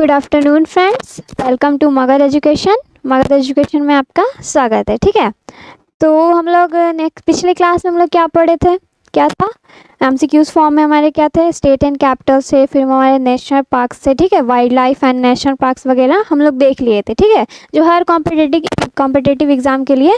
Good afternoon friends, welcome to Magadh education. Magadh education में आपका स्वागत है। ठीक है, तो हम लोग नेक्स्ट पिछले क्लास में हम लोग क्या पढ़े थे, क्या था एमसीक्यूज फॉर्म में हमारे क्या थे, स्टेट एंड कैपिटल से, फिर हमारे नेशनल पार्क से, ठीक है, wild life and national parks वगैरह हम लोग देख लिए थे। ठीक है, जो हर कॉम्पिटिटिव एग्जाम के लिए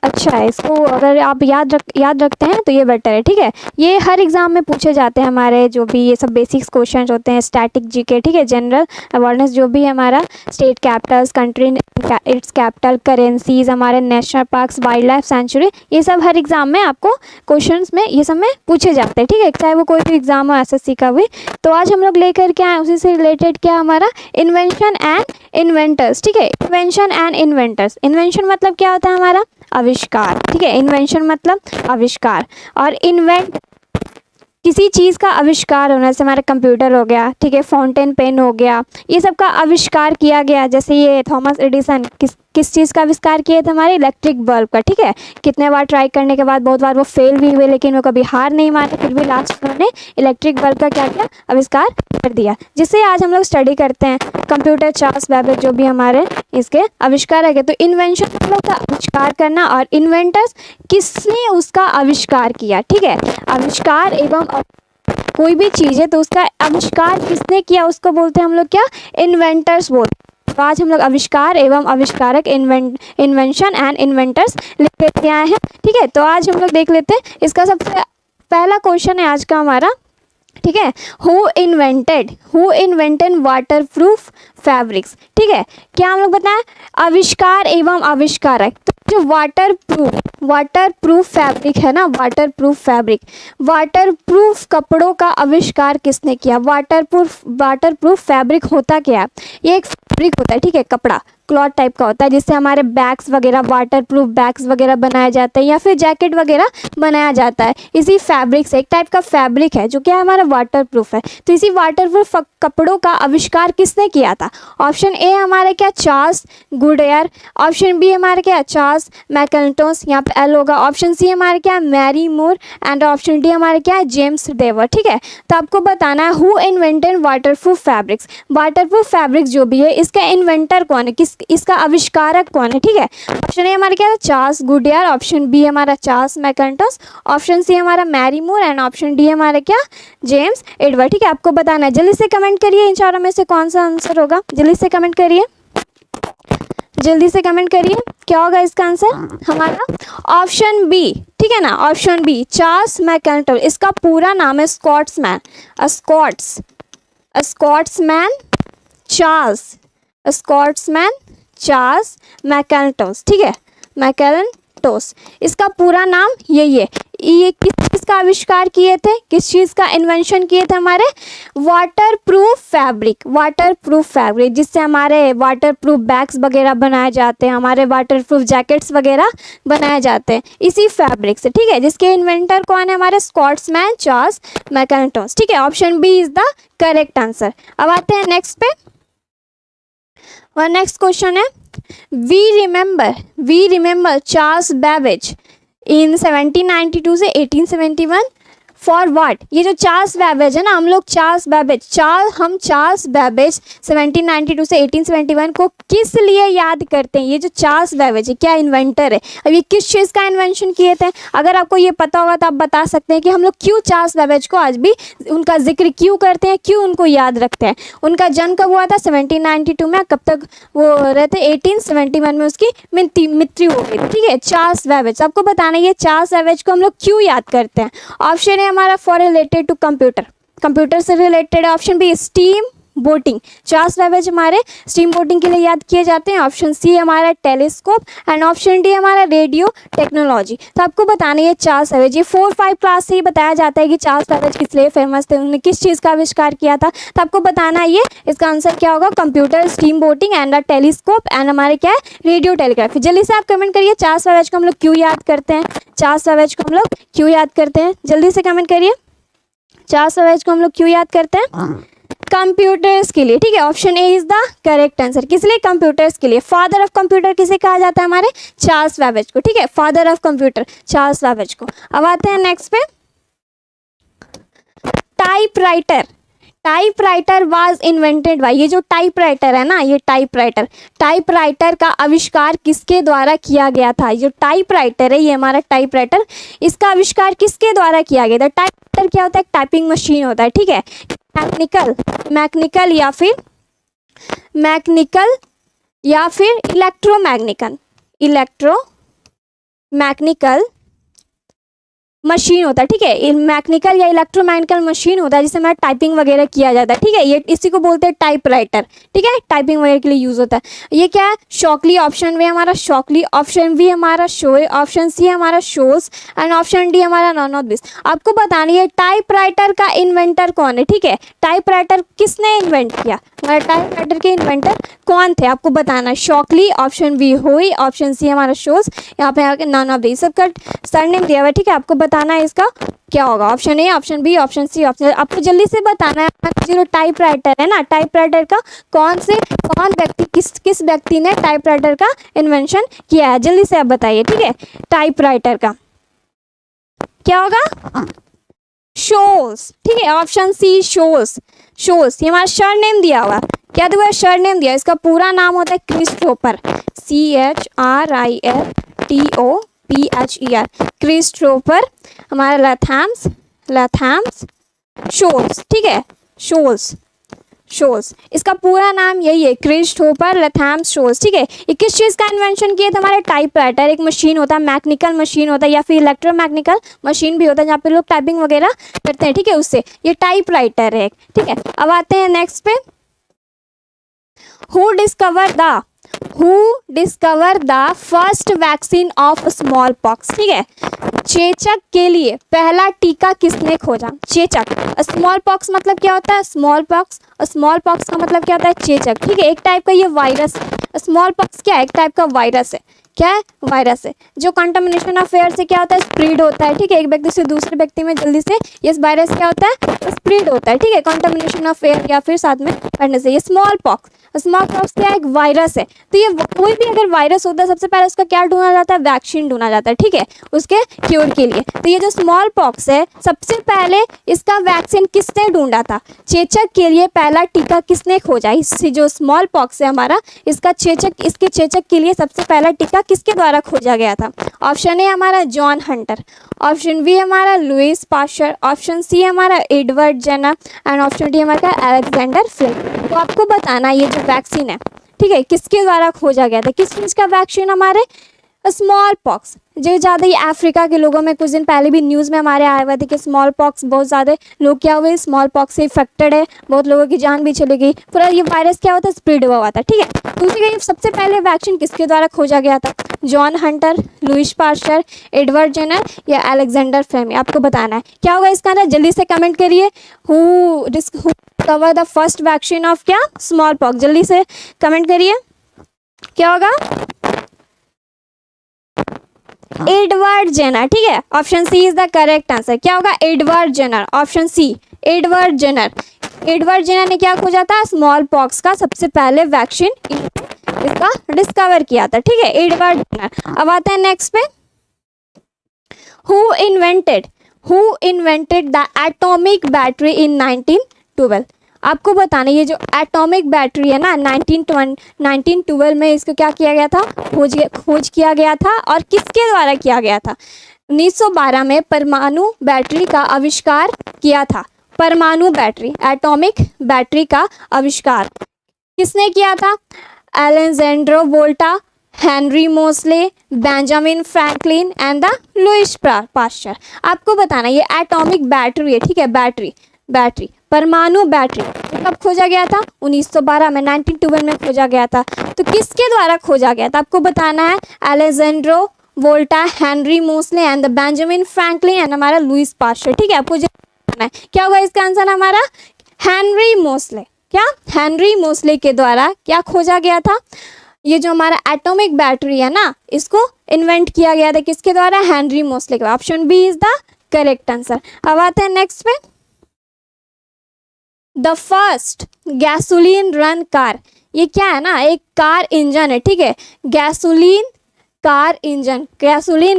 अच्छा है। इसको अगर आप याद रखते हैं तो ये बेटर है। ठीक है, ये हर एग्ज़ाम में पूछे जाते हैं हमारे, जो भी ये सब बेसिक्स क्वेश्चंस होते हैं, स्टैटिक जीके, ठीक है, जनरल अवेयरनेस, जो भी है हमारा state capitals, country its capital, currencies, हमारे national parks, wildlife sanctuary, ये सब हर एग्ज़ाम में आपको क्वेश्चंस में ये सब में पूछे जाते हैं। ठीक है, चाहे वो कोई भी एग्ज़ाम हो एसएससी का भी। तो आज हम लोग लेकर के आए उसी से रिलेटेड क्या हमारा इन्वेंशन एंड इन्वेंटर्स। ठीक है, इन्वेंशन एंड इन्वेंटर्स। इन्वेंशन मतलब क्या होता है हमारा आविष्कार। ठीक है, इन्वेंशन मतलब आविष्कार, और इन्वेंट किसी चीज़ का आविष्कार होना, जैसे हमारा कंप्यूटर हो गया, ठीक है, फाउंटेन पेन हो गया, ये सब का आविष्कार किया गया। जैसे ये थॉमस एडिसन किस चीज़ का आविष्कार किए थे, हमारे इलेक्ट्रिक बल्ब का। ठीक है, कितने बार ट्राई करने के बाद बहुत बार वो फेल भी हुए, लेकिन वो कभी हार नहीं माने, फिर भी लास्ट में उन्होंने इलेक्ट्रिक बल्ब का क्या किया, आविष्कार कर दिया, जिससे आज हम लोग स्टडी करते हैं कंप्यूटर, चार्ल्स बेबेज, जो भी हमारे इसके आविष्कार है। तो इन्वेंशन मतलब का आविष्कार करना, और इन्वेंटर्स किसने उसका आविष्कार किया। ठीक है, आविष्कार एवं कोई भी चीज़ है तो उसका आविष्कार किसने किया, उसको बोलते हैं हम लोग क्या, इन्वेंटर्स बोलते हैं। तो आज हम लोग आविष्कार एवं आविष्कारक, इन्वेंशन एंड इन्वेंटर्स लिख लेते आए हैं। ठीक है, तो आज हम लोग देख लेते हैं इसका सबसे पहला क्वेश्चन है आज का हमारा। ठीक है, who invented water proof fabrics. ठीक है, क्या हम लोग बताएं, आविष्कार एवं आविष्कारक। तो जो वाटर प्रूफ फैब्रिक है ना, वाटर प्रूफ कपड़ों का आविष्कार किसने किया। वाटर प्रूफ फैब्रिक होता क्या है, ये एक फैब्रिक होता है। ठीक है, कपड़ा क्लॉथ टाइप का होता है, जिससे हमारे बैग्स वगैरह, वाटर प्रूफ बैग्स वगैरह बनाए जाते हैं, या फिर जैकेट वगैरह बनाया जाता है। इसी फैब्रिक से, एक टाइप का फैब्रिक है जो क्या है हमारा वाटर प्रूफ है। तो इसी वाटर प्रूफ कपड़ों का आविष्कार किसने किया था। ऑप्शन ए हमारे क्या, चार्ल्स गुडयर। ऑप्शन बी हमारे क्या, चार्ल्स मैकइंटोश, यहाँ पे एल होगा। ऑप्शन सी हमारे क्या, Mary Moore, and option D हमारे क्या, जेम्स डेवर। ठीक है, तो आपको बताना है who invented water proof fabrics. Water proof fabrics जो भी है, इसका इन्वेंटर कौन है, इसका आविष्कारक कौन है। ठीक है, ऑप्शन ए हमारे क्या है, चार्ल्स गुडयर। ऑप्शन बी हमारा चार्ल्स मैकइंटोश। ऑप्शन सी हमारा Mary Moore, and option D हमारे क्या, जेम्स एडवर्ड। ठीक है, आपको बताना है, जल्दी से कमेंट करिए इन चारों में से कौन सा आंसर होगा। जल्दी से कमेंट करिए, क्या होगा इसका आंसर हमारा, ऑप्शन बी। ठीक है ना, ऑप्शन बी चार्ल्स मैकइंटोश। इसका पूरा नाम है स्कॉट्समैन चार्ल्स मैकइंटोश। ठीक है, मैकइंटोश, इसका पूरा नाम यही है। ये किसका आविष्कार किए थे, किस चीज़ का इन्वेंशन किए थे, हमारे वाटर प्रूफ फैब्रिक, जिससे हमारे वाटर प्रूफ बैग्स वगैरह बनाए जाते हैं, हमारे वाटर प्रूफ जैकेट्स वगैरह बनाए जाते हैं इसी फैब्रिक से। ठीक है, जिसके इन्वेंटर कौन है, हमारे स्कॉट्समैन चार्ल्स मैकइंटोश। ठीक है, option B is the correct answer. अब आते हैं नेक्स्ट पे, और नेक्स्ट क्वेश्चन है, we remember Charles Babbage in 1792 से 1871 फॉर व्हाट। ये जो चार्ल्स बेबेज है ना, हम लोग चार्ल्स बेबेज 1792 से 1871 को किस लिए याद करते हैं। ये जो चार्ल्स बेबेज है, क्या इन्वेंटर है, अब ये किस चीज़ का इन्वेंशन किए थे। अगर आपको ये पता होगा तो आप बता सकते हैं कि हम लोग क्यों चार्ल्स बेबेज को आज भी उनका जिक्र क्यों करते हैं, क्यों उनको याद रखते हैं। उनका जन्म कब हुआ था, 1792 में। कब तक वो रहते, 1871 में उसकी मृत्यु हो गई। ठीक है, चार्ल्स बेबेज, आपको बताना है ये चार्ल्स बेबेज को हम लोग क्यों याद करते हैं। ऑप्शन है हमारा फॉर रिलेटेड टू कंप्यूटर से रिलेटेड। Option B steam boating, Charles Babbage हमारे स्टीम बोटिंग के लिए याद किए जाते हैं। ऑप्शन सी हमारा टेलीस्कोप, एंड ऑप्शन डी हमारा रेडियो टेक्नोलॉजी। तो आपको बताना है चार्ल्स बेबेज, ये 4-5 क्लास से ही बताया जाता है कि चार्ल्स बेबेज किस लिए फेमस थे, उन्होंने किस चीज़ का आविष्कार किया था। तो आपको बताना है ये, इसका आंसर क्या होगा, computer, steam boating, and telescope, and हमारे क्या है, रेडियो टेलीग्राफी। जल्दी से आप कमेंट करिए, चार्ल्स बेबेज को हम लोग क्यों याद करते हैं, जल्दी से कमेंट करिए, चार्ल्स बेबेज को हम लोग क्यों याद करते हैं, कंप्यूटर्स के लिए। ठीक है, option A is the correct answer. किस लिए, कंप्यूटर्स के लिए। फादर ऑफ कंप्यूटर किसे कहा जाता है, हमारे चार्ल्स बेबेज को। ठीक है, father of computer Charles Babbage को। अब आते हैं नेक्स्ट पे, typewriter typewriter was invented by, ये जो टाइपराइटर है ना, ये टाइपराइटर का आविष्कार किसके द्वारा किया गया था? ये जो टाइपराइटर है, ये हमारा टाइपराइटर, इसका आविष्कार किसके द्वारा किया गया था? टाइपराइटर क्या होता है? टाइपिंग मशीन होता है, ठीक है। मैकेनिकल या फिर इलेक्ट्रोमैग्निकल मशीन होता है, ठीक है। मैकेनिकल या इलेक्ट्रोमैग्निकल मशीन होता है जिससे हमारा टाइपिंग वगैरह किया जाता है, ठीक है। ये इसी को बोलते हैं टाइपराइटर, ठीक है, टाइपिंग वगैरह के लिए यूज होता है। ये क्या है? शॉकली, ऑप्शन बी हमारा शॉकली, ऑप्शन बी हमारा शोए, ऑप्शन सी हमारा शोस एंड ऑप्शन डी हमारा नॉन ऑफ दिस। आपको बतानी है टाइपराइटर का इन्वेंटर कौन है, ठीक है। टाइपराइटर किसने इन्वेंट किया? टाइपराइटर के इन्वेंटर कौन थे? आपको बताना है। शॉकली, ऑप्शन बी हुई, ऑप्शन सी हमारा शोस, यहाँ पे आके नॉन ऑफ दिस। सबका सरनेम दिया हुआ है, ठीक है। आपको बताना है इसका क्या होगा, option A, option B, option C, option. आपको जल्दी से बताना है जो टाइपराइटर है ना, टाइपराइटर का कौन व्यक्ति, किस व्यक्ति ने टाइपराइटर का इन्वेंशन किया है? जल्दी से आप बताइए, ठीक है। टाइपराइटर का क्या होगा? शोस, ठीक है, ऑप्शन सी शोस। ये हमारा सरनेम दिया हुआ, क्या दिया? सरनेम दिया। इसका पूरा नाम होता है क्रिस्टोफर, CHRISTOPHER, क्रिस्टोफर हमारा लैथम्स शोल्स, ठीक है। शोल्स इसका पूरा नाम यही है, क्रिस्टोफर लैथम्स शोल्स, ठीक है। ये किस चीज़ का इन्वेंशन किया था? हमारे टाइपराइटर, एक मशीन होता है, मैकेनिकल मशीन होता है या फिर इलेक्ट्रोमैग्निकल मशीन भी होता है जहाँ पे लोग टाइपिंग वगैरह करते हैं, ठीक है। उससे ये टाइपराइटर है, ठीक है। अब आते हैं नेक्स्ट पे। Who discovered the first vaccine of small pox, ठीक है। चेचक के लिए पहला टीका किसने खोजा? चेचक, स्मॉल पॉक्स मतलब क्या होता है? स्मॉल पॉक्स का मतलब क्या होता है? चेचक, ठीक है। एक टाइप का ये वायरस, स्मॉल पॉक्स क्या है? एक टाइप का वायरस है। क्या है? वायरस है जो कंटामिनेशन ऑफ एयर से क्या होता है? स्प्रेड होता है, ठीक है। एक व्यक्ति से दूसरे व्यक्ति में जल्दी से ये वायरस क्या होता है? स्प्रेड होता है, ठीक है, कंटामिनेशन ऑफ एयर या फिर साथ में करने से। ये स्मॉल पॉक्स क्या है? एक वायरस है। तो ये कोई भी अगर वायरस होता है सबसे पहले उसका क्या ढूंढा जाता है? वैक्सीन ढूंढा जाता है, ठीक है, उसके क्योर के लिए। तो ये जो स्मॉल पॉक्स है सबसे पहले इसका वैक्सीन किसने ढूंढा था? चेचक के लिए पहला टीका किसने खोजा? इससे जो स्मॉल पॉक्स है हमारा, इसके चेचक के लिए सबसे पहला टीका किसके द्वारा खोजा गया था? ऑप्शन ए हमारा जॉन हंटर, ऑप्शन बी हमारा लुइस पास्चर, ऑप्शन सी हमारा Edward Jenner and option D हमारा अलेक्जेंडर फ्लेमिंग। तो आपको बताना ये जो वैक्सीन है, ठीक है, किसके द्वारा खोजा गया था? किस चीज़ का वैक्सीन? हमारे स्मॉल पॉक्स। जो ज़्यादा ही अफ्रीका के लोगों में कुछ दिन पहले भी न्यूज़ में हमारे आया हुआ था कि स्मॉल पॉक्स बहुत ज़्यादा लोग क्या हुए, स्मॉल पॉक्स से इफेक्टेड है, बहुत लोगों की जान भी चली गई। पूरा ये वायरस क्या होता है? स्प्रेड हुआ था, ठीक है। दूसरी का सबसे पहले वैक्सीन किसके द्वारा खोजा गया था? John Hunter, Louis Pasteur, Edward Jenner या अलेक्जेंडर फ्लेमिंग। आपको बताना है क्या होगा इसका ना, जल्दी से कमेंट करिए। Who discovered the first vaccine of क्या? Smallpox. जल्दी से कमेंट करिए क्या होगा? एडवर्ड जेनर, ठीक है। Option C is the correct answer. क्या होगा? Edward Jenner, option C Edward Jenner ने क्या खोजा था? स्मॉल पॉक्स का सबसे पहले वैक्सीन इसका डिस्कवर किया था, ठीक है, एडवर्ड जेनर। अब आते हैं नेक्स्ट पे। Who invented the atomic battery in 1912। आपको बताना ये जो एटॉमिक बैटरी है ना, 1912 में इसको क्या किया गया था? खोज किया गया था। और किसके द्वारा किया गया था? 1912 में परमाणु बैटरी का आविष्कार किया था। परमाणु बैटरी, एटॉमिक बैटरी का आविष्कार किसने किया था? Alessandro Volta, Henry Moseley, Benjamin Franklin and the Louis Pasteur. आपको बताना ये एटॉमिक बैटरी है, ठीक है, बैटरी परमाणु बैटरी कब खोजा गया था? 1912 में, 1912 में खोजा गया था। तो किसके द्वारा खोजा गया था? आपको बताना है। Alessandro Volta, Henry Moseley and the Benjamin Franklin and हमारा लुइस पास्चर, ठीक है। आपको बताना है क्या होगा इसका आंसर? हमारा हेनरी मोसले। क्या? हेनरी मोसले के द्वारा क्या खोजा गया था? ये जो हमारा एटॉमिक बैटरी है ना, इसको इन्वेंट किया गया था किसके द्वारा? हेनरी मोसले के। Option B is the correct answer. अब आते हैं नेक्स्ट पे। The first gasoline run car, ये क्या है ना, एक कार इंजन है, ठीक है, गैसोलीन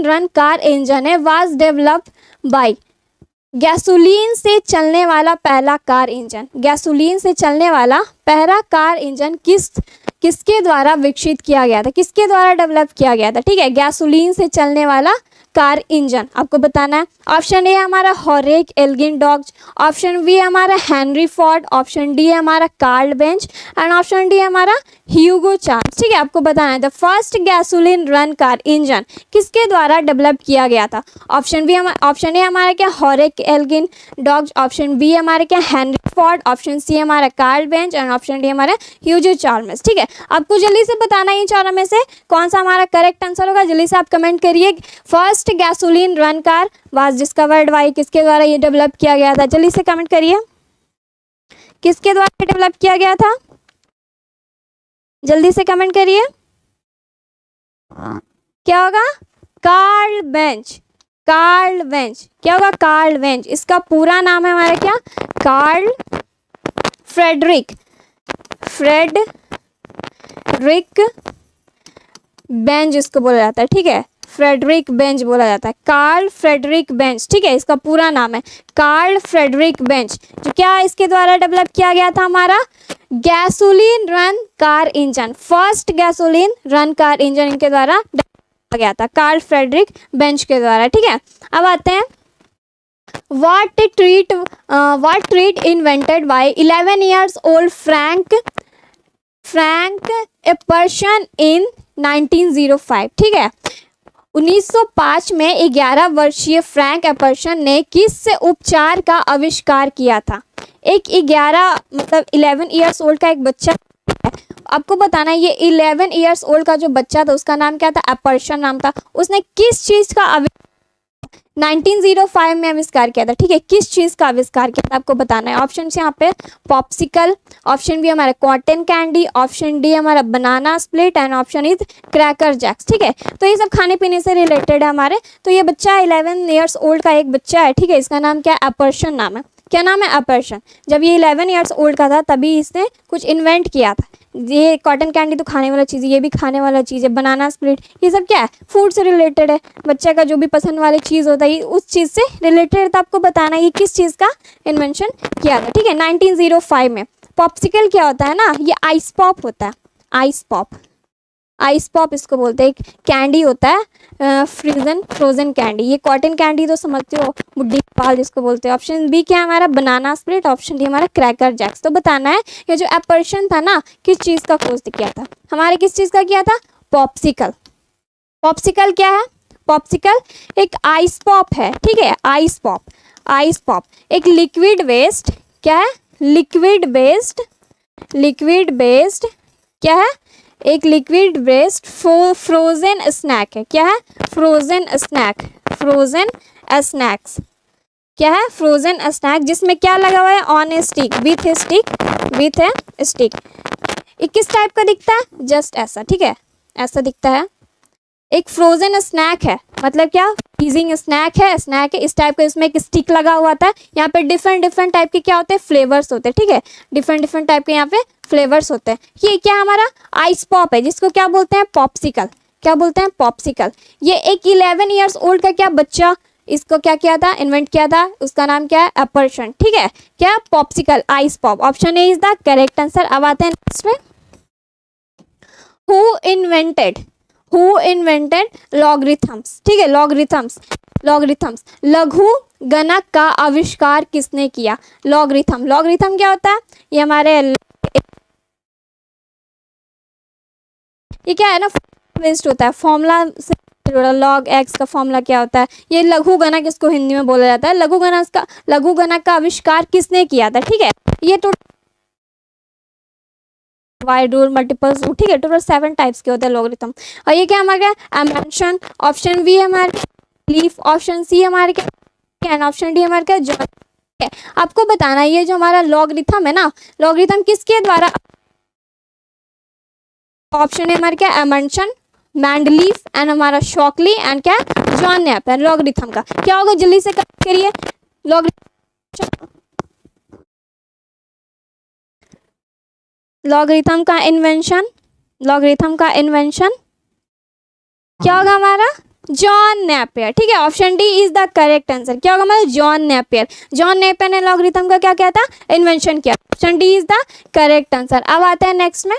रन कार इंजन है, वाज डेवलप्ड बाय गैसोलीन से चलने वाला पहला कार इंजन, गैसोलीन से चलने वाला पहला कार इंजन किसके द्वारा विकसित किया गया था, किसके द्वारा डेवलप किया गया था, ठीक है, गैसोलीन से चलने वाला कार इंजन आपको बताना है। ऑप्शन ए हमारा Horace Elgin Dodge, option B हमारा हेनरी फोर्ड, ऑप्शन डी हमारा Karl Benz and option D हमारा ह्यूगो चार्ल्स, ठीक है, आपको बताना है the first gasoline run car engine किसके द्वारा डेवलप किया गया था। ऑप्शन ए हमारा क्या Horace Elgin Dodge, option B हमारे क्या हेनरी फोर्ड, ऑप्शन सी हमारा Karl Benz and option D हमारा ह्यूगो चार्ल्स, ठीक है। आपको जल्दी से बताना है इन चारों में से कौन सा हमारा करेक्ट आंसर होगा, जल्दी से आप कमेंट करिए। First gasoline run car was discovered by, किसके द्वारा ये डेवलप किया गया था, जल्दी से कमेंट करिए, किसके द्वारा डेवलप किया गया था, जल्दी से कमेंट करिए। क्या होगा, कार्ल बेंच, कार्ल बेंच, क्या होगा, कार्ल बेंच। इसका पूरा नाम है हमारा क्या, कार्ल फ्रेडरिक बेंच इसको बोला जाता है, ठीक है, फ्रेडरिक बेंच बोला जाता है, कार्ल फ्रेडरिक बेंच, ठीक है, इसका पूरा नाम है कार्ल फ्रेडरिक बेंच, जो क्या इसके द्वारा डेवलप किया गया था हमारा gasoline run car engine, first gasoline run car engine इनके द्वारा किया गया था कार्ल फ्रेडरिक बेंच के द्वारा, ठीक है। अब आते हैं what treat invented by 11 years old Frank Epperson in 1905, ठीक है, 1905 में 11 वर्षीय फ्रैंक एपर्सन ने किस उपचार का आविष्कार किया था। एक 11 मतलब 11 ईयर्स ओल्ड का एक बच्चा, आपको बताना है ये 11 ईयर्स ओल्ड का जो बच्चा था उसका नाम क्या था, एपर्सन नाम था, उसने किस चीज़ का 1905 में आविष्कार किया था, ठीक है, किस चीज़ का आविष्कार किया था आपको बताना है। ऑप्शन यहाँ पे पॉप्सिकल, ऑप्शन बी हमारा कॉटन कैंडी, ऑप्शन डी हमारा banana split and option is cracker jacks, ठीक है। तो ये सब खाने पीने से रिलेटेड है हमारे। तो ये बच्चा 11 ईयर्स ओल्ड का एक बच्चा है, ठीक है, इसका नाम क्या है, एपर्सन नाम है। क्या नाम है, एपर्सन। जब ये 11 ईयर्स ओल्ड का था तभी इसने कुछ इन्वेंट किया था। ये कॉटन कैंडी तो खाने वाला चीज़ है, ये भी खाने वाला चीज़ है, बनाना स्प्लिट ये सब क्या है, फूड से रिलेटेड है, बच्चे का जो भी पसंद वाली चीज़ होता है उस चीज़ से रिलेटेड है। तो आपको बताना है ये किस चीज़ का इन्वेंशन किया था, ठीक है, 1905 में। पॉप्सिकल क्या होता है ना, ये आइस पॉप होता है, आइस पॉप इसको बोलते हैं, एक कैंडी होता है फ्रोजन कैंडी। ये कॉटन कैंडी तो समझते हो, बुड्ढी पाल जिसको बोलते हैं। ऑप्शन बी क्या हमारा बनाना स्प्लिट, ऑप्शन डी हमारा क्रैकर जैक्स। तो बताना है ये जो एपर्सन था ना किस चीज़ का खोज किया था, हमारे किस चीज़ का किया था, पॉप्सिकल। पॉप्सिकल क्या है, पॉप्सिकल एक आइस पॉप है, ठीक है, आइस पॉप एक लिक्विड बेस्ड क्या है, लिक्विड बेस्ड क्या है, एक लिक्विड बेस्ड फ्रोजन स्नैक है। क्या है, फ्रोजन स्नैक्स क्या है, फ्रोजन स्नैक जिसमें क्या लगा हुआ है, on A stick, with A stick. ये किस टाइप का दिखता है, जस्ट ऐसा, ठीक है, ऐसा दिखता है। एक फ्रोजन स्नैक है मतलब क्या, फ्रीजिंग स्नैक है इस टाइप का, इसमें एक स्टिक लगा हुआ था। यहाँ पे डिफरेंट टाइप के क्या होते हैं, फ्लेवर्स होते हैं, ठीक है, डिफरेंट टाइप के यहाँ पे फ्लेवर्स होते हैं। ये क्या हमारा आइस पॉप है जिसको क्या बोलते हैं, पॉप्सिकल। क्या बोलते हैं, पॉप्सिकल। ये एक 11 ईयर्स ओल्ड का क्या बच्चा इसको क्या किया था, इन्वेंट किया था, उसका नाम क्या है, एपर्सन, ठीक है, क्या, popsicle, ice pop. Option A is the correct answer. अब आते हैं नेक्स्ट में, हु इन्वेंटेड लॉगरिथम्स, ठीक है, लॉगरिथम्स लघु गणक का आविष्कार किसने किया। लॉगरिथम क्या होता है, ये हमारे ये क्या है ना, बेस्ड होता है, फॉर्मूला से लॉग एक्स का फॉर्मूला क्या होता है, ये लघु गणक इसको हिंदी में बोला जाता है। लघु गणक का आविष्कार किसने किया था, ठीक है, ये तो वाइड रूल मल्टीपल्स, ठीक है, टोटल 7 टाइप्स के होते हैं लॉगरिथम। और ये क्या हमारे एमेंशन, ऑप्शन बी हमारे लीफ, ऑप्शन सी हमारे क्या, ऑप्शन डी हमारे क्या, जॉइन। आपको बताना ये जो हमारा लॉगरिथम है ना, लॉगरिथम किसके द्वारा, ऑप्शन है हमारे क्या, एमेंशन, मैंडलीफ एंड हमारा शॉकली एंड क्या, जॉन नेपियर। लॉगरिथम का क्या होगा, जल्दी से करिए, लॉगरिथम का इन्वेंशन क्या होगा हमारा, जॉन नेपियर, ठीक है, option D is the correct answer. क्या होगा मतलब जॉन नेपियर, जॉन नेपियर ने लॉगरिथम का क्या किया था, इन्वेंशन किया, option D is the correct answer. अब आते हैं नेक्स्ट में,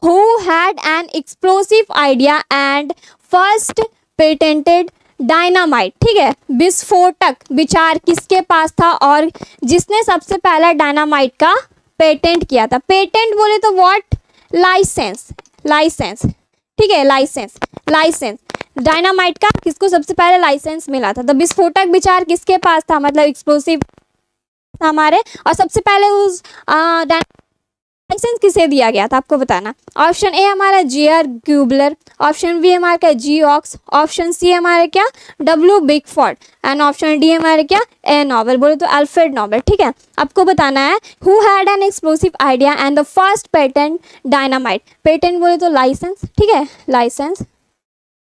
who had an explosive idea and first patented dynamite, ठीक है, विस्फोटक विचार किसके पास था और जिसने सबसे पहला डायनामाइट का पेटेंट किया था। पेटेंट बोले तो व्हाट, लाइसेंस, लाइसेंस, ठीक है, लाइसेंस, लाइसेंस डायनामाइट का किसको सबसे पहले लाइसेंस मिला था। तो विस्फोटक विचार किसके पास था, मतलब एक्सप्लोसिव हमारे, और सबसे पहले उस लाइसेंस किसे दिया गया था आपको बताना। ऑप्शन ए हमारा जे.आर. ग्यूबलर, ऑप्शन बी हमारा क्या जी ऑक्स, ऑप्शन सी हमारे क्या डब्ल्यू बिगफोर्ड एंड ऑप्शन डी हमारे क्या ए नोबेल, बोले तो अल्फ्रेड नोबेल, ठीक है। आपको बताना है who had an explosive idea and the first patent dynamite, patent बोले तो लाइसेंस, ठीक है, लाइसेंस,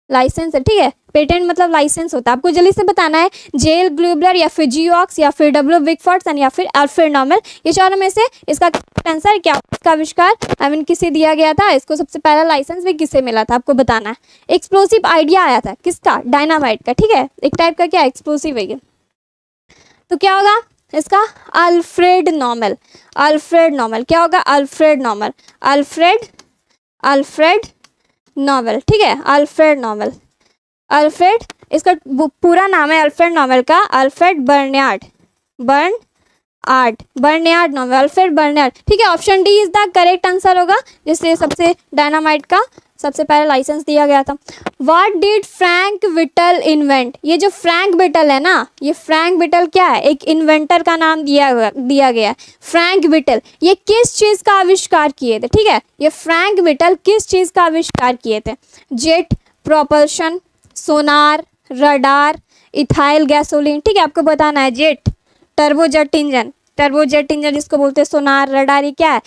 लाइसेंस है, ठीक है, पेटेंट मतलब लाइसेंस होता है। आपको जल्दी से बताना है जेल ग्लूबलर या फिर जियोक्स या फिर डब्ल्यू बिगफोर्ड या फिर अल्फ्रेड नोबेल, ये चारों में से इसका आंसर क्या, इसका आविष्कार आई मीन किसे दिया गया था, इसको सबसे पहला लाइसेंस भी किसे मिला था आपको बताना है। एक्सप्लोसिव आइडिया आया था किसका, डायनामाइट का, ठीक है, एक टाइप का क्या एक्सप्लोसिव है ये, तो क्या होगा इसका अल्फ्रेड नोबेल, अल्फ्रेड नोबेल, क्या होगा Alfred Nobel, Alfred, Alfred Nobel, ठीक है, अल्फ्रेड नोबेल, अल्फ्रेड, इसका पूरा नाम है अल्फ्रेड नोबेल का Alfred barnyard, barnyard Nobel, Alfred barnyard, ठीक है, option D is the correct answer होगा, जिससे सबसे डायनामाइट का सबसे पहले लाइसेंस दिया गया था। What did Frank whittle invent, ये जो फ्रैंक विटल है ना, ये फ्रैंक विटल क्या है, एक इन्वेंटर का नाम दिया गया है। फ्रैंक विटल ये किस चीज़ का आविष्कार किए थे, ठीक है, ये फ्रैंक विटल किस चीज़ का आविष्कार किए थे, जेट प्रोपल्शन, सोनार, रडार, इथाइल गैसोलीन, ठीक है, आपको बताना है jet, turbojet engine, turbojet engine जिसको बोलते हैं, सोनार, रडार, ये क्या है,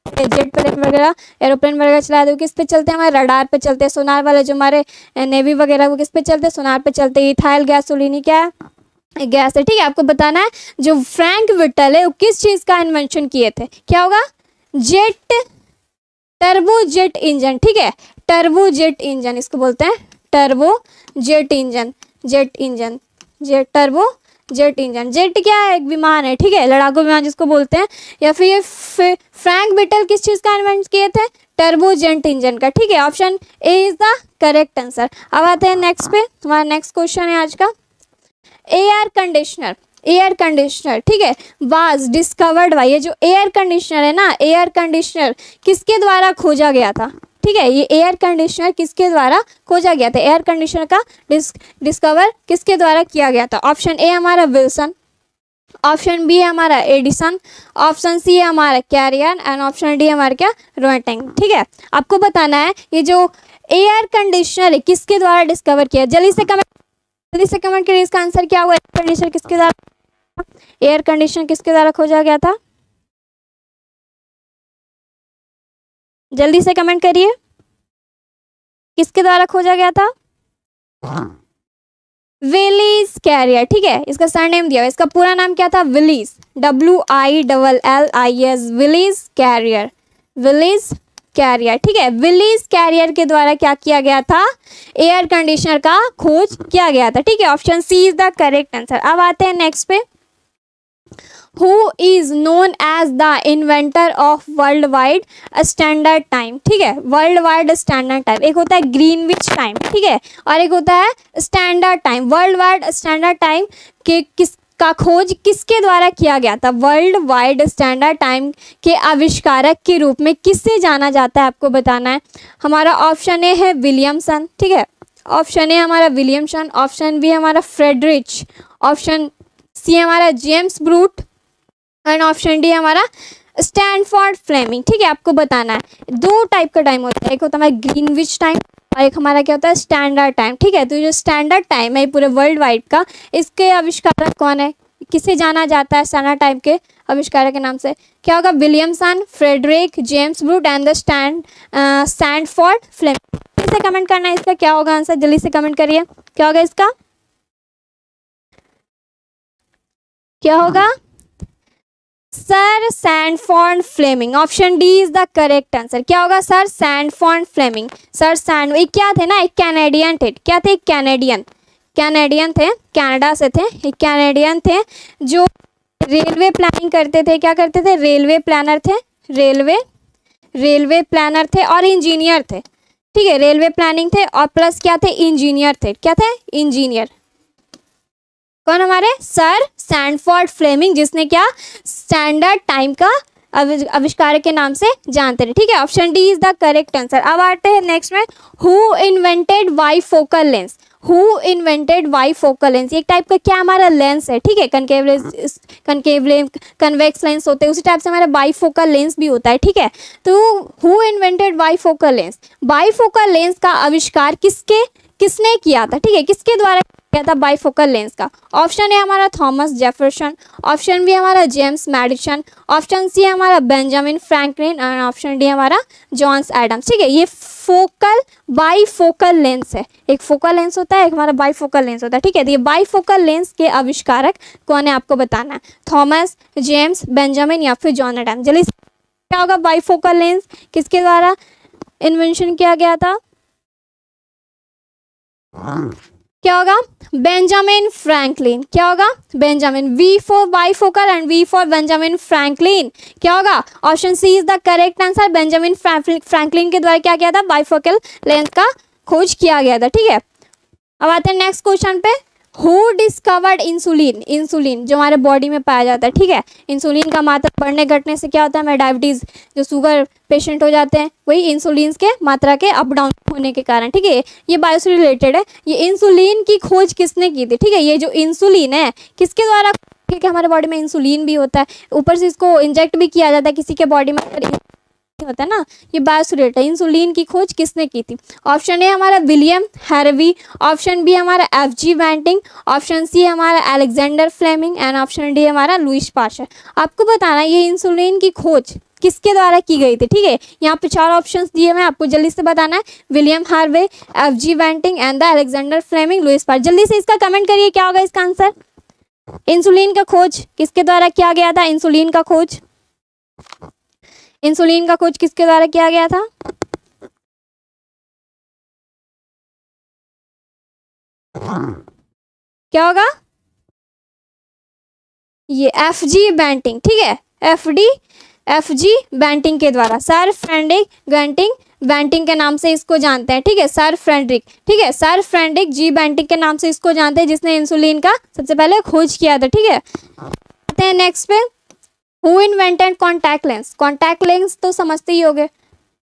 जेट प्लेन वगैरह एरोप्लेन वगैरह चलाते हो किस पे चलते हैं, हमारे रडार पे चलते हैं। सोनार वाले जो हमारे नेवी वगैरह वो किस पे चलते हैं, सोनार पे चलते हैं। इथाइल गैसोलीन क्या है, गैस है, ठीक है, आपको बताना है जो फ्रैंक विटल है वो किस चीज़ का इन्वेंशन किए थे, क्या होगा जेट, टर्बोजेट इंजन, ठीक है, टर्बोजेट इंजन इसको बोलते हैं, turbojet engine, jet engine, jet turbo jet engine, jet क्या है, एक विमान है, ठीक है, लड़ाकू विमान जिसको बोलते हैं। या फिर ये फ्रैंक विटल किस चीज़ का इन्वेंट किए थे, टर्बोजेट इंजन का, ठीक है, option A is the correct answer. अब आते हैं नेक्स्ट पे, हमारा नेक्स्ट क्वेश्चन है आज का, एयर कंडीशनर, एयर कंडीशनर, ठीक है, वाज डिस्कवर्ड बाय, ये जो एयर कंडीशनर है ना, एयर कंडीशनर किसके द्वारा खोजा गया था, ठीक है, ये एयर कंडीशनर किसके द्वारा खोजा गया था, एयर कंडीशनर का डिस्कवर किसके द्वारा किया गया था। ऑप्शन ए हमारा विल्सन, ऑप्शन बी है हमारा एडिसन, ऑप्शन सी है हमारा कैरियर एंड ऑप्शन डी हमारा क्या रोटेंग, ठीक है। आपको बताना है ये जो एयर कंडीशनर है किसके द्वारा डिस्कवर किया, जल्दी से कमेंट करिए इसका आंसर क्या हुआ, एयर कंडीशनर किसके द्वारा, एयर कंडीशनर किसके द्वारा खोजा गया था, जल्दी से कमेंट करिए किसके द्वारा खोजा गया था, विलीज कैरियर, ठीक है, इसका सरनेम दिया हुआ, इसका पूरा नाम क्या था, Willis, WILLIS, Willis Carrier, Willis Carrier, ठीक है, विलीज कैरियर के द्वारा क्या किया गया था, एयर कंडीशनर का खोज किया गया था, ठीक है, option C is the correct answer. अब आते हैं नेक्स्ट पे, who is known as the inventor of world wide standard time, ठीक है, वर्ल्ड वाइड स्टैंडर्ड टाइम, एक होता है ग्रीनविच टाइम, ठीक है, और एक होता है standard time. World wide standard time के किसका खोज किसके द्वारा किया गया था, वर्ल्ड वाइड स्टैंडर्ड टाइम के आविष्कारक के रूप में किससे जाना जाता है आपको बताना है। हमारा ऑप्शन ए है विलियमसन, ठीक है, ऑप्शन ए हमारा विलियमसन, ऑप्शन बी हमारा फ्रेडरिच, ऑप्शन सी हमारा James Brute and option D हमारा स्टैनफोर्ड फ्लेमिंग, ठीक है। आपको बताना है दो टाइप का टाइम होता है, एक होता है हमारा ग्रीनविच टाइम और एक हमारा क्या होता है स्टैंडर्ड टाइम, ठीक है। तो जो स्टैंडर्ड टाइम है पूरे वर्ल्ड वाइड का, इसके आविष्कारक कौन है, किसे जाना जाता है स्टैंडर्ड टाइम के आविष्कारक के नाम से, क्या होगा Williamson, Frederick, James Brute and the Stanford Fleming. जल्दी से कमेंट करना है इसका क्या होगा आंसर, जल्दी से कमेंट करिए क्या होगा इसका, क्या होगा sir Sandford Fleming. Option D is the correct answer. क्या होगा sir Sandford Fleming. Sir sand एक क्या थे ना, एक कैनेडियन थे। क्या थे? कैनेडियन थे, कनाडा से थे। एक कैनेडियन थे जो रेलवे प्लानिंग करते थे। क्या करते थे? रेलवे प्लानर थे। रेलवे प्लानर थे और इंजीनियर थे। ठीक है, रेलवे प्लानिंग थे और प्लस क्या थे? इंजीनियर थे। क्या थे? इंजीनियर। कौन? हमारे सर सैंडफोर्ड फ्लेमिंग, जिसने क्या स्टैंडर्ड टाइम का आविष्कार के नाम से जानते थे। ठीक है, option D is the correct answer. अब आते हैं नेक्स्ट में, who invented bifocal lens. Who invented bifocal lens, एक टाइप का क्या हमारा लेंस है। ठीक है, कन्वेक्स लेंस होते हैं, उसी टाइप से हमारा बाइफोकल लेंस भी होता है। ठीक है, तो who invented bifocal lens. Bifocal lens का आविष्कार किसने किया था? ठीक है, किसके द्वारा किया था बाइफोकल लेंस का? ऑप्शन ए हमारा थॉमस जेफरसन, ऑप्शन बी हमारा जेम्स मैडिसन, ऑप्शन सी हमारा बेंजामिन फ्रैंकलिन और ऑप्शन डी हमारा जॉन्स एडम्स। ठीक है, ये बाइफोकल लेंस है। एक फोकल लेंस होता है, एक हमारा बाइफोकल लेंस होता है। ठीक है, तो ये बाइफोकल लेंस के आविष्कारक कौन है आपको बताना है, थॉमस, जेम्स, बेंजामिन या फिर जॉन एडम्स। जल्दी क्या होगा? बाइफोकल लेंस किसके द्वारा इन्वेंशन किया गया था? क्या होगा? Benjamin Franklin. क्या होगा? Benjamin. B for bifocal and B for Benjamin Franklin. क्या होगा? Option C is the correct answer. Benjamin Franklin के द्वारा क्या किया था? बाइफोकल लेंस का खोज किया गया था। ठीक है, अब आते हैं नेक्स्ट क्वेश्चन पे। Who discovered insulin. इंसुलिन जो हमारे बॉडी में पाया जाता है। ठीक है, इंसुलिन का मात्रा बढ़ने घटने से क्या होता है? हमें डायबिटीज़, जो शुगर पेशेंट हो जाते हैं, वही इंसुलिन के मात्रा के अप डाउन होने के कारण। ठीक है, ये बायो से रिलेटेड है। ये इंसुलिन की खोज किसने की थी? ठीक है, ये जो इंसुलिन है किसके द्वारा? क्योंकि हमारे बॉडी में इंसुलिन भी होता है, ऊपर से इसको इंजेक्ट भी किया जाता है किसी के बॉडी में होता है ना, ये बायोसिलेट है। इंसुलिन की खोज किसने की थी? ऑप्शन ए हमारा विलियम हैरवी, ऑप्शन बी हमारा एफ.जी. बैंटिंग, ऑप्शन सी हमारा Alexander Fleming and option D हमारा लुईस पास्चर। आपको बताना ये इंसुलिन की खोज किसके द्वारा की गई थी? ठीक है, यहाँ पे 4 ऑप्शंस दिए हुए हैं, आपको जल्दी से बताना है। William Harvey, F G. Banting and the Alexander Fleming, Louis Pasteur. जल्दी से इसका कमेंट करिए, क्या होगा इसका आंसर? इंसुलिन का खोज किसके द्वारा किया गया था? इंसुलिन का खोज किसके द्वारा किया गया था? क्या होगा? ये एफ.जी. बैंटिंग। ठीक है, एफ.जी. बैंटिंग के द्वारा, सर फ्रेडरिक बैंटिंग के नाम से इसको जानते हैं। ठीक है, सर फ्रेडरिक जी बैंटिंग के नाम से इसको जानते हैं, जिसने इंसुलिन का सबसे पहले खोज किया था। ठीक है, आते हैं नेक्स्ट पे। Who invented contact lens. Contact lens तो समझते ही होंगे।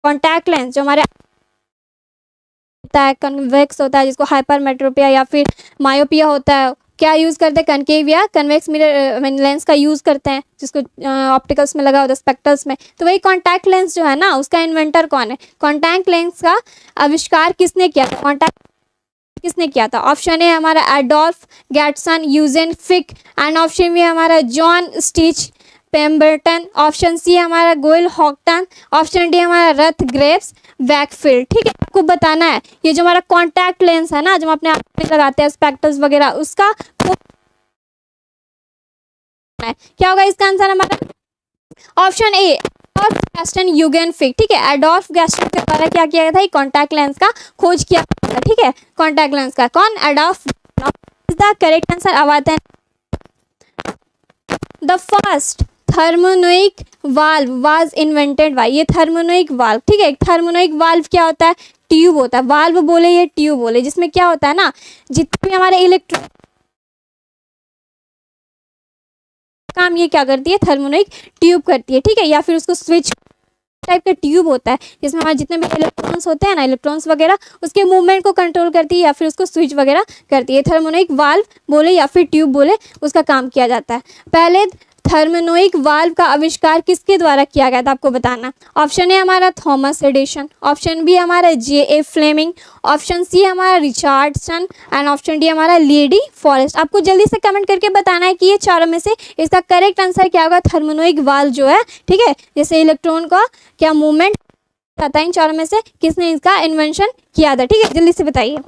कॉन्टैक्ट लेंस जो हमारे होता है, कन्वेक्स होता है, जिसको हाइपरमेट्रोपिया या फिर मायोपिया होता है, क्या यूज़ करते हैं? कनकेव या कन्वेक्स मिरर लेंस का यूज़ करते हैं, जिसको ऑप्टिकल्स में लगा होता है, स्पेक्टल्स में। तो वही कॉन्टैक्ट लेंस जो है ना, उसका इन्वेंटर कौन है? कॉन्टैक्ट लेंस का आविष्कार किसने किया था? किसने किया था? ऑप्शन ए हमारा Adolf Gaston Eugen Fick and option B हमारा John Stith Pemberton, option C हमारा गोयल हॉकटन, ऑप्शन डी हमारा रथ ग्रेव्स वैकफील्ड। ठीक है, आपको बताना है ये जो हमारा कॉन्टैक्ट लेंस है ना, जो हम अपने आँख में लगाते हैं, स्पेक्टल्स वगैरह, उसका क्या होगा इसका आंसर हमारा? Option A Adolf Gaston Eugen Fick. ठीक है, एडोल्फ गैस्टन के द्वारा क्या किया गया था? कॉन्टैक्ट लेंस का खोज किया गया था। ठीक है, कॉन्टैक्ट लेंस का कौन? Adolf is the correct answer. अब आते हैं the first thermionic valve was invented by. ये थर्मोनोइक वाल्व, ठीक है, थर्मोनोइक वाल्व क्या होता है? ट्यूब होता है। वाल्व बोले ये ट्यूब बोले, जिसमें क्या होता है ना, जितने भी हमारे इलेक्ट्रॉन काम ये क्या करती है? थर्मोनोइक ट्यूब करती है। ठीक है, या फिर उसको स्विच टाइप का ट्यूब होता है, जिसमें हमारे जितने भी इलेक्ट्रॉन्स होते हैं ना, इलेक्ट्रॉन्स वगैरह, उसके मूवमेंट को कंट्रोल करती है या फिर उसको स्विच वगैरह करती है। थर्मोनोइक वाल्व बोले या फिर ट्यूब बोले, उसका काम किया जाता है। पहले थर्मोनोइक वाल्व का आविष्कार किसके द्वारा किया गया था? आपको बताना। ऑप्शन ए हमारा थॉमस एडिसन, ऑप्शन बी हमारा J.A. फ्लेमिंग, ऑप्शन सी हमारा रिचार्डसन एंड ऑप्शन डी हमारा लेडी फॉरेस्ट। आपको जल्दी से कमेंट करके बताना है कि ये चारों में से इसका करेक्ट आंसर क्या होगा? थर्मोनोइक वाल्व जो है, ठीक है, जैसे इलेक्ट्रॉन का क्या मूवमेंट आता है, इन चारों में से किसने इसका इन्वेंशन किया था? ठीक है, जल्दी से बताइए।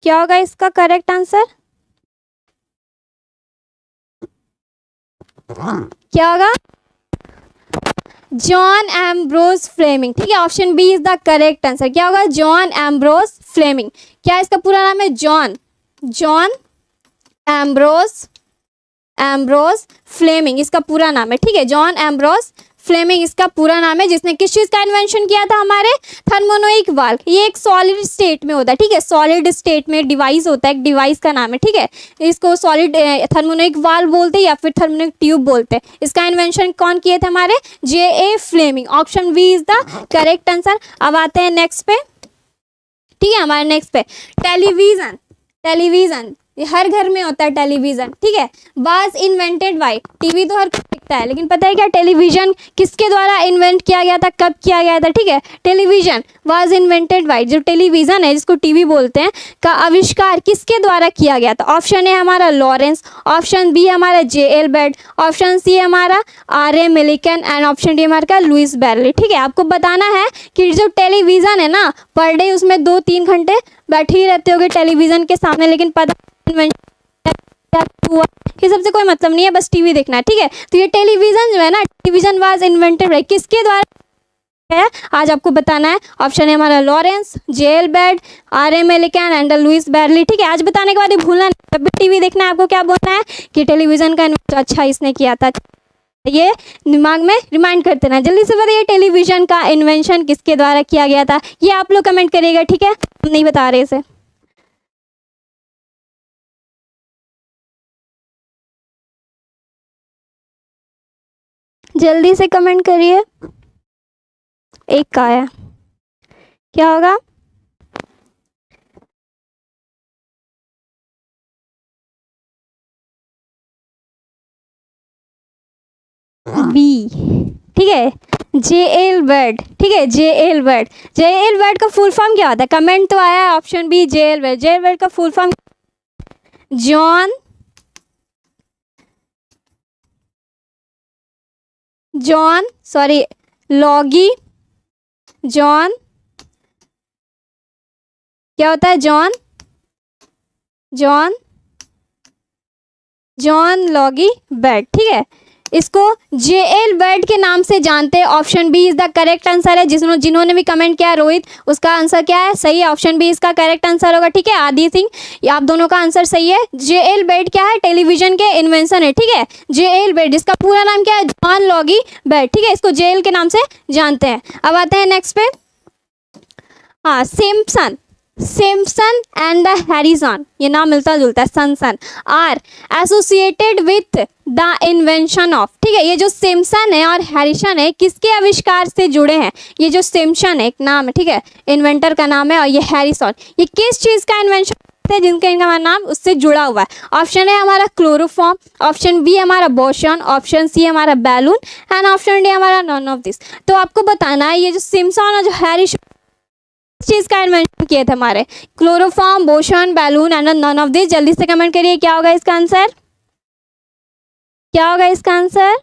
क्या होगा इसका करेक्ट आंसर? क्या होगा? John Ambrose Fleming. ठीक है, option B is the correct answer. क्या होगा? John Ambrose Fleming. क्या इसका पूरा नाम है? जॉन एम्ब्रोस फ्लेमिंग इसका पूरा नाम है। ठीक है, जॉन एम्ब्रोस फ्लेमिंग इसका पूरा नाम है, जिसने किस चीज़ का इन्वेंशन किया था? हमारे थर्मोनोइक वाल्व। ये एक सॉलिड स्टेट में होता है। ठीक है, सॉलिड स्टेट में डिवाइस होता है, एक डिवाइस का नाम है। ठीक है, इसको सॉलिड थर्मोनोइक वाल्व बोलते हैं या फिर थर्मोनोइक ट्यूब बोलते हैं। इसका इन्वेंशन कौन किए थे? हमारे J.A. Fleming. Option B is the correct answer. अब आते हैं नेक्स्ट पे। ठीक है, हमारे नेक्स्ट पे टेलीविजन ये हर घर में होता है टेलीविजन। ठीक है, वाज इन्वेंटेड बाय। टीवी तो हर कोई देखता है, लेकिन पता है क्या टेलीविजन किसके द्वारा इन्वेंट किया गया था, कब किया गया था? ठीक है, टेलीविजन वाज इन्वेंटेड बाय। जो टेलीविजन है जिसको टीवी बोलते हैं, का आविष्कार किसके द्वारा किया गया था? ऑप्शन ए हमारा लॉरेंस, ऑप्शन बी हमारा J.L. बेड, ऑप्शन सी हमारा R.A. Millikan and option D हमारा लुइस बैरली। ठीक है, आपको बताना है कि जो टेलीविजन है ना, पर डे उसमें 2-3 घंटे बैठे ही रहते होगे टेलीविजन के सामने, लेकिन पता हुआ ये सबसे कोई मतलब नहीं है, बस टीवी देखना है। ठीक है, तो ये टेलीविजन जो है ना, टेलीविजन वाज इन्वेंटेड बाय किसके द्वारा है? आज आपको बताना है। ऑप्शन है हमारा Lawrence, J.L. Baird, R.A. Millikan and Louis बैरली। ठीक है, आज बताने के बाद ये भूलना नहीं, जब भी टीवी देखना है आपको क्या बोलना है कि टेलीविजन का इन्वेंशन अच्छा इसने किया था। ये दिमाग में रिमाइंड करते ना। जल्दी से बताइए टेलीविजन का इन्वेंशन किसके द्वारा किया गया था? ये आप लोग कमेंट करिएगा। ठीक है, हम नहीं बता रहे इसे। जल्दी से कमेंट करिए। एक का है, क्या होगा? बी। ठीक है, J.L. बेड। ठीक है, J.L. बेड का फुल फॉर्म क्या होता है? कमेंट तो आया है ऑप्शन बी J.L. बेड का फुल फॉर्म लॉगी जॉन। क्या होता है? जॉन लॉगी बेड। ठीक है, इसको J.L. बेड के नाम से जानते हैं। Option B is the correct answer है। जिन्होंने भी कमेंट किया रोहित, उसका आंसर क्या है? सही है, ऑप्शन बी इसका करेक्ट आंसर होगा। ठीक है, आदि सिंह, ये आप दोनों का आंसर सही है। J.L. बेड क्या है? टेलीविजन के इन्वेंशन है। ठीक है, J.L. बेड जिसका पूरा नाम क्या है? जॉन लॉगी बेड। ठीक है, इसको J.L. के नाम से जानते हैं। अब आते हैं नेक्स्ट पे। हाँ, सिम्पसन एंड द हैरिसन, ये नाम मिलता जुलता है, son are associated with the invention of. ठीक है, ये जो सिम्पसन है और हैरिसन है किसके आविष्कार से जुड़े हैं? ये जो सिम्पसन है एक नाम है, ठीक है, इन्वेंटर का नाम है, और ये हैरिसन ये किस चीज़ का इन्वेंशन है जिनका इनका नाम उससे जुड़ा हुआ है? ऑप्शन है हमारा क्लोरोफॉर्म, ऑप्शन बी हमारा बोशन, ऑप्शन सी हमारा बैलून एंड ऑप्शन डी हमारा नॉन ऑफ दिस। तो आपको बताना है ये जो सिम्पसन और जो हैरिसन चीज़ का इन्वेंशन किए थे हमारे, क्लोरोफॉर्म, बोशन, balloon and none of this. जल्दी से कमेंट करिए क्या होगा इसका आंसर? क्या होगा इसका आंसर?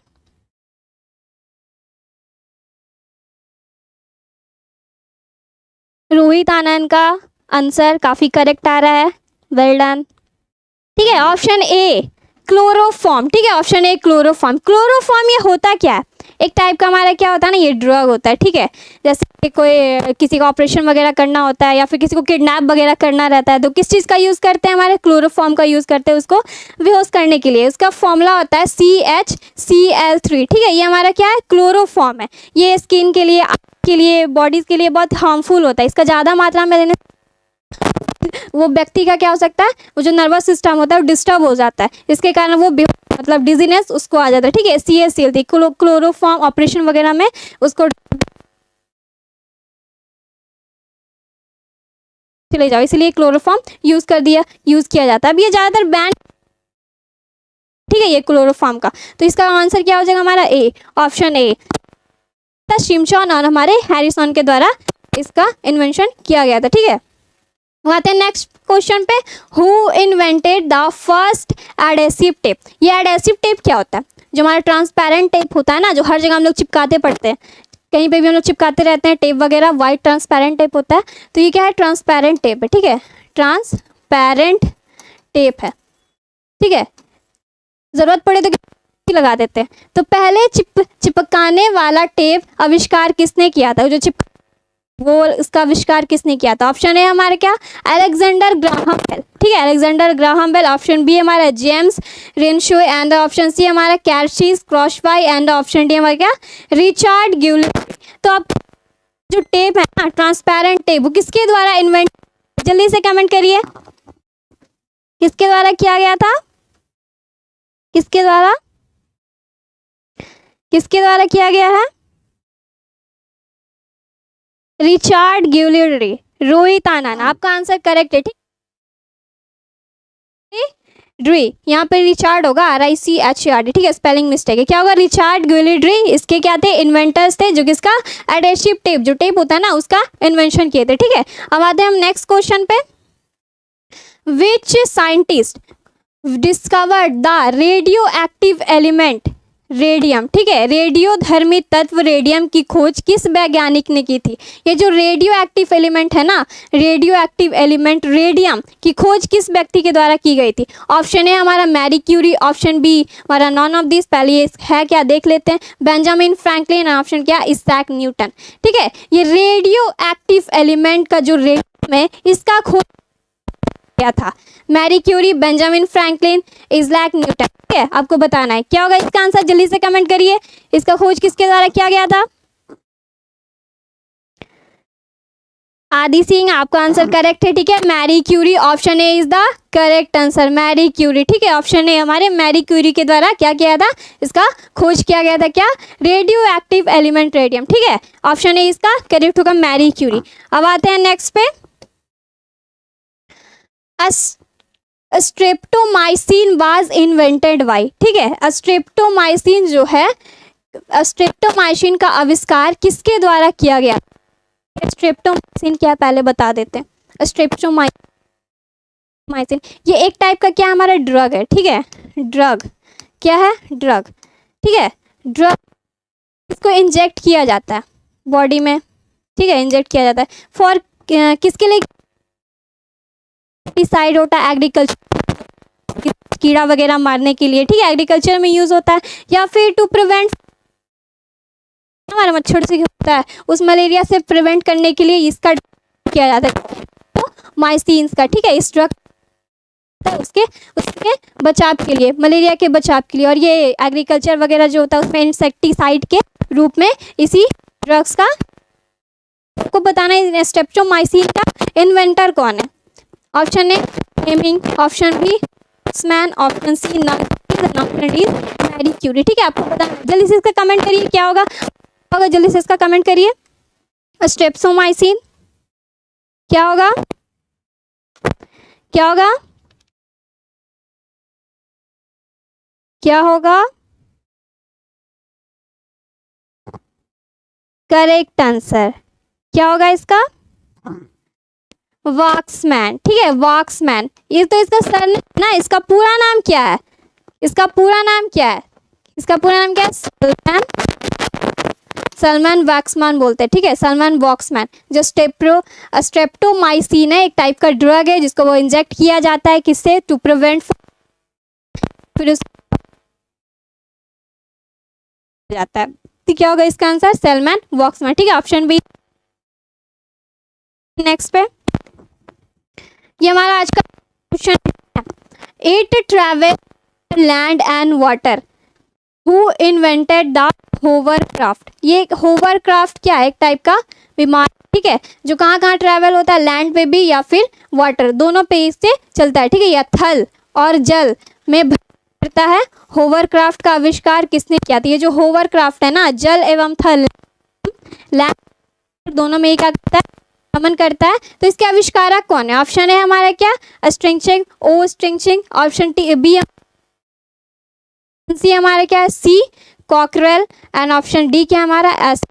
रोहित आनंद का आंसर काफी करेक्ट आ रहा है, वेल डन। ठीक है, ऑप्शन ए क्लोरोफॉर्म। ठीक है, ऑप्शन ए क्लोरोफॉर्म ये होता क्या है? एक टाइप का हमारा क्या होता है ना, ये ड्रग होता है। ठीक है, जैसे कोई किसी का ऑपरेशन वगैरह करना होता है या फिर किसी को किडनैप वगैरह करना रहता है, तो किस चीज़ का यूज़ करते हैं? हमारे क्लोरोफॉर्म का यूज़ करते हैं उसको बेहोश करने के लिए। उसका फॉर्मूला होता है CHCl3। ठीक है, ये हमारा क्या है? क्लोरोफॉर्म है। ये स्किन के लिए बॉडीज़ के लिए बहुत हार्मफुल होता है। इसका ज़्यादा मात्रा में लेने वो व्यक्ति का क्या हो सकता है, वो जो नर्वस सिस्टम होता है वो डिस्टर्ब हो जाता है, इसके कारण वो मतलब डिजीनेस उसको आ जाता है। ठीक है, CHCl3 क्लोरोफॉर्म ऑपरेशन वगैरह में उसको चले जाओ, इसलिए क्लोरोफॉर्म यूज़ किया जाता है। अब ये ज़्यादातर बैंड, ठीक है, ये क्लोरोफॉर्म का, तो इसका आंसर क्या हो जाएगा हमारा? ए, ऑप्शन ए, सिम्पसन और हमारे हैरिसन के द्वारा इसका इन्वेंशन किया गया था। ठीक है, आते हैं नेक्स्ट क्वेश्चन पे। Who invented the first adhesive tape? ये एडेसिव टेप क्या होता है? जो हमारा ट्रांसपेरेंट टेप होता है ना, जो हर जगह हम लोग चिपकाते पड़ते हैं, कहीं पे भी हम लोग चिपकाते रहते हैं टेप वगैरह, वाइट ट्रांसपेरेंट टेप होता है। तो ये क्या है? ट्रांसपेरेंट टेप है। ठीक है, ट्रांसपेरेंट ट्रांसपेरेंट टेप है, ठीक है। जरूरत पड़े तो लगा देते हैं। तो पहले चिपकाने वाला टेप आविष्कार किसने किया था? जो वो इसका आविष्कार किसने किया था? ऑप्शन है हमारे क्या, अलेक्जेंडर ग्राहम बेल, ठीक है, Alexander Graham Bell. Option B हमारा James Renshaw and option C हमारा कैल्सिस क्रॉसबाई एंड ऑप्शन डी हमारा क्या, रिचर्ड गिलफी। तो अब जो टेप है ना, ट्रांसपेरेंट टेप, वो किसके द्वारा इन्वेंट, जल्दी से कमेंट करिए, किसके द्वारा किया गया था? किसके द्वारा, किसके द्वारा किया गया है? रिचर्ड गिलफी, रोहित आनंद, आपका आंसर करेक्ट है, ठीक। ड्री, यहाँ पे रिचार्ड होगा, RICHARD, ठीक है, स्पेलिंग मिस्टेक है। क्या होगा? रिचर्ड गिलफी, इसके क्या थे? इन्वेंटर्स थे, जो किसका, एडेसिव टेप, जो टेप होता है ना, उसका इन्वेंशन किए थे, ठीक है। अब आते हैं हम नेक्स्ट क्वेश्चन पे। Which scientist discovered the radio active element radium, ठीक है, रेडियो धर्मी तत्व रेडियम की खोज किस वैज्ञानिक ने की थी? ये जो रेडियो एक्टिव एलिमेंट है ना, रेडियो एक्टिव एलिमेंट रेडियम की खोज किस व्यक्ति के द्वारा की गई थी? ऑप्शन है हमारा मैरी क्यूरी, ऑप्शन बी हमारा नॉन ऑफ दिस, पहले ये है क्या देख लेते हैं, बेंजामिन फ्रैंकलिन, ऑप्शन क्या, इसैक न्यूटन, ठीक है। ये रेडियो एक्टिव एलिमेंट का जो रेडियम है, इसका खोज क्या था? Marie Curie, Benjamin Franklin, Isaac Newton, ठीक है, आपको बताना है। क्या होगा इसका आंसर? जल्दी से कमेंट करिए, इसका खोज किसके द्वारा किया गया था? आदि सिंह, आपका आंसर करेक्ट है, ठीक है, Marie Curie, option A is the correct answer, Marie Curie, ठीक है, ऑप्शन ए हमारे मैरी क्यूरी के द्वारा क्या किया था? इसका खोज किया गया था, क्या, रेडियो एक्टिव एलिमेंट रेडियम, ठीक है, ऑप्शन ए इसका करेक्ट होगा, मैरी क्यूरी। अब आते हैं नेक्स्ट पे। स्ट्रेप्टोमाइसिन वाज इन्वेंटेड बाय, ठीक है, स्ट्रेप्टोमाइसिन जो है, स्ट्रेप्टोमाइसिन का आविष्कार किसके द्वारा किया गया? स्ट्रेप्टोमाइसिन क्या, पहले बता देते हैं। स्ट्रेप्टोमाइसिन ये एक टाइप का क्या हमारा ड्रग है, ठीक है, ड्रग, क्या है, ड्रग, ठीक है, ड्रग, इसको इंजेक्ट किया जाता है बॉडी में, ठीक है, इंजेक्ट किया जाता है फॉर किसके लिए? पेस्टिसाइड होता है एग्रीकल्चर, कीड़ा वगैरह मारने के लिए, ठीक है, एग्रीकल्चर में यूज होता है, या फिर टू प्रिवेंट, हमारा मच्छर से होता है, उस मलेरिया से प्रिवेंट करने के लिए इसका किया जाता है, तो माइसिन्स का, ठीक है, इस ड्रग उसके उसके बचाव के लिए, मलेरिया के बचाव के लिए। और ये एग्रीकल्चर वगैरह जो होता है उसमें इंसेक्टिसाइड के रूप में इसी ड्रग्स का, आपको बताना है स्ट्रेप्टोमाइसिन का इन्वेंटर कौन है? ऑप्शन ए हेमिंग, ऑप्शन बी स्मैन, ऑप्शन सी मैरी क्यूरी, ठीक है, आपको पता है, जल्दी से इसका कमेंट करिए, क्या होगा, जल्दी से इसका कमेंट करिए। स्ट्रेप्टोमाइसिन क्या होगा, क्या होगा, क्या होगा? करेक्ट आंसर क्या होगा इसका? वॉक्समैन, ठीक है, वॉक्समैन। ये तो इसका सर ना, इसका पूरा नाम क्या है? इसका पूरा नाम क्या है? इसका पूरा नाम क्या है? सलमान वॉक्समैन बोलते हैं, ठीक है, सलमान वॉक्समैन। जो स्ट्रेप्टोमाइसिन है, एक टाइप का ड्रग है जिसको वो इंजेक्ट किया जाता है, किससे? टू प्रिवेंट, फिर जाता है, तो क्या होगा इसका आंसर? सलमान वॉक्समैन, ठीक है, ऑप्शन बी। नेक्स्ट पे ये हमारा आज का क्वेश्चन है, it travel land and water, who invented the hovercraft. ये होवरक्राफ्ट क्या है? एक टाइप का विमान, ठीक है, जो कहाँ कहाँ ट्रैवल होता है, लैंड पे भी या फिर वाटर, दोनों पे इससे चलता है, ठीक है, या थल और जल में भरता है। होवरक्राफ्ट का आविष्कार किसने किया था? ये जो होवरक्राफ्ट है ना, जल एवं थल, लैंड दोनों में ही क्या करता है? भ्रमण करता है। तो इसके आविष्कारक कौन है? ऑप्शन है हमारा क्या? स्ट्रिंगशिंग, ओ स्ट्रिंगशिंग, ऑप्शन बी सी हमारा क्या है? सी कॉकरेल, एंड ऑप्शन डी क्या हमारा? एस,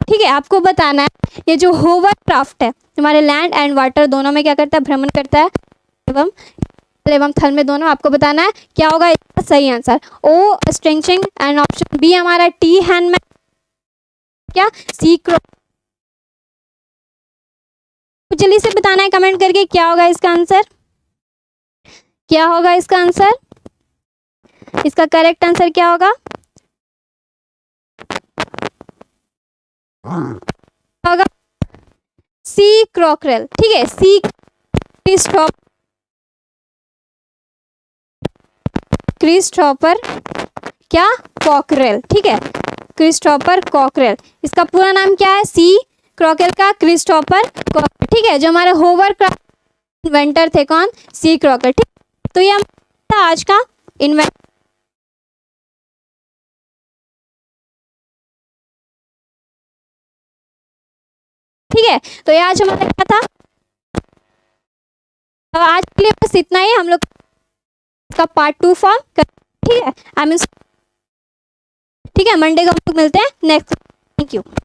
ठीक है, आपको बताना है ये जो होवरक्राफ्ट है हमारे लैंड एंड वाटर दोनों में क्या करता है? भ्रमण करता है, एवं थल में दोनों। आपको बताना है क्या होगा इसका सही आंसर? ओ स्ट्रिंगशिंग, एंड ऑप्शन बी हमारा टी हैंडमैन, क्या सी क्रो। जल्दी से बताना है कमेंट करके क्या होगा इसका आंसर। क्या होगा इसका आंसर? इसका करेक्ट आंसर क्या होगा? होगा सी क्रॉकरेल, ठीक है। सी क्रिस्टोफर क्या? कॉकरेल, ठीक है। क्रिस्टोफर कॉकरेल, इसका पूरा नाम क्या है? सी क्रॉकरेल का क्रिस्टोफर कॉकरेल, ठीक है। जो हमारे होवरक्राफ्ट इन्वेंटर थे, कौन? सी क्रॉकरेल, ठीक। तो ये था आज का इन्वेंट, ठीक है। तो ये आज हमारा क्या था? तो आज के लिए बस इतना ही, हम लोग का पार्ट 2 फॉर्म, ठीक है। आई मीन, ठीक है, मंडे को हम लोग मिलते हैं नेक्स्ट। Thank you.